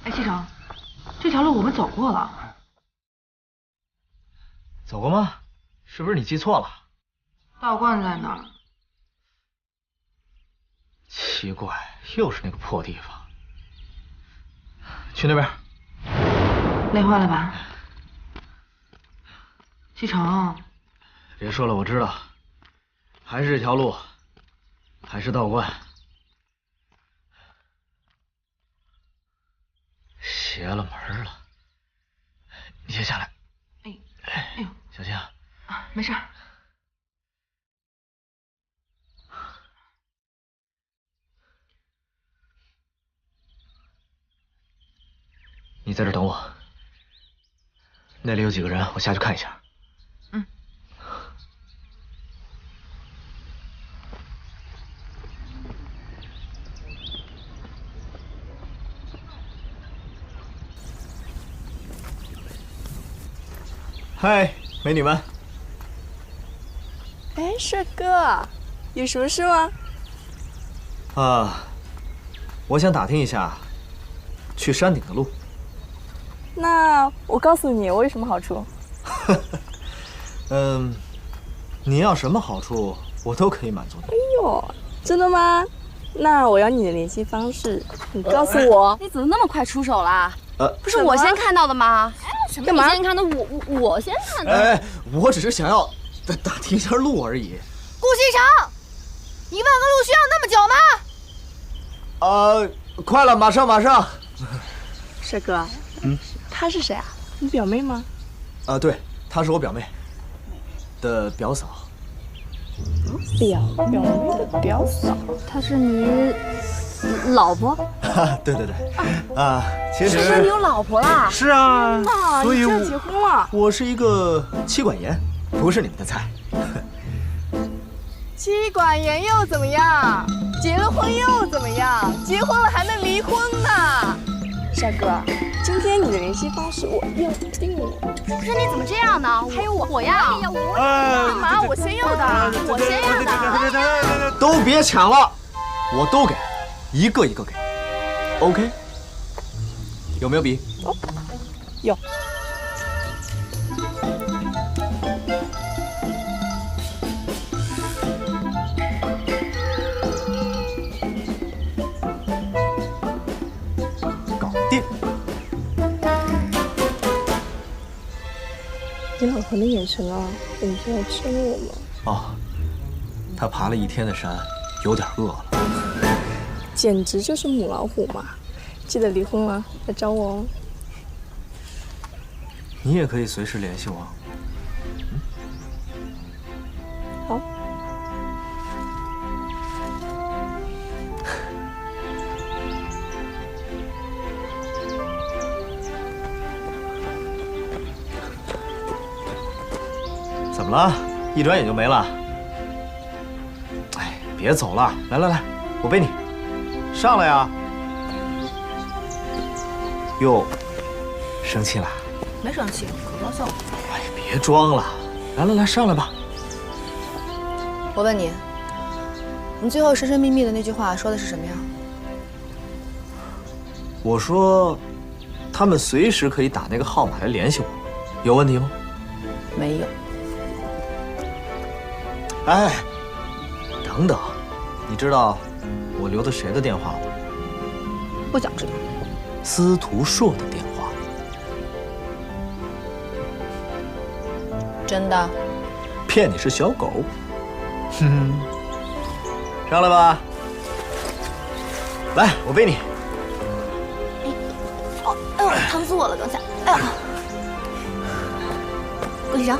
哎，西城，这条路我们走过了。走过吗？是不是你记错了？道观在哪儿？奇怪，又是那个破地方。去那边。累坏了吧？西城，别说了，我知道，还是这条路，还是道观。邪了门了，你先下来。哎呦，小心啊！啊，没事儿。你在这等我，那里有几个人，我下去看一下。嗯。嗨，美女们。哎，帅哥，有什么事吗？我想打听一下去山顶的路。那我告诉你，我有什么好处？你要什么好处，我都可以满足你。哎呦，真的吗？那我要你的联系方式，你告诉我。你怎么那么快出手啦？不是什么我先看到的吗？什么？你先看的，我先看的。哎，我只是想要打听一下路而已。顾西城，你问个路需要那么久吗？快了，马上。帅哥，她是谁啊？你表妹吗？对，她是我表妹的表嫂。表妹的表嫂，她是你老婆？对。其实说你有老婆啦？是啊，所以你这结婚了。我是一个妻管严，不是你们的菜。妻管严又怎么样？结了婚又怎么样？结婚了还能离婚呢。帅哥，今天你的联系方式我要定了。可是你怎么这样呢？还有我要。哎呀，我干嘛？我先要的，我先要的。都别抢了，我都给，一个一个给。OK？ 有没有笔？有。搞定。你老婆的眼神啊，感觉要吃我吗？他爬了一天的山，有点饿了。简直就是母老虎嘛！记得离婚了来找我哦。你也可以随时联系我。好。怎么了？一转眼就没了？哎，别走了，来，我背你。上来呀！哟，生气啦？没生气，可高兴了。哎，别装了，来，上来吧。我问你，你最后神神秘秘的那句话说的是什么呀？我说，他们随时可以打那个号码来联系我，有问题吗？没有。哎，等等，你知道我留的谁的电话吗？不想知道。司徒硕的电话。真的？骗你是小狗。上来吧。来，我背你。哎呦，疼死我了！刚才，哎呀，顾西城，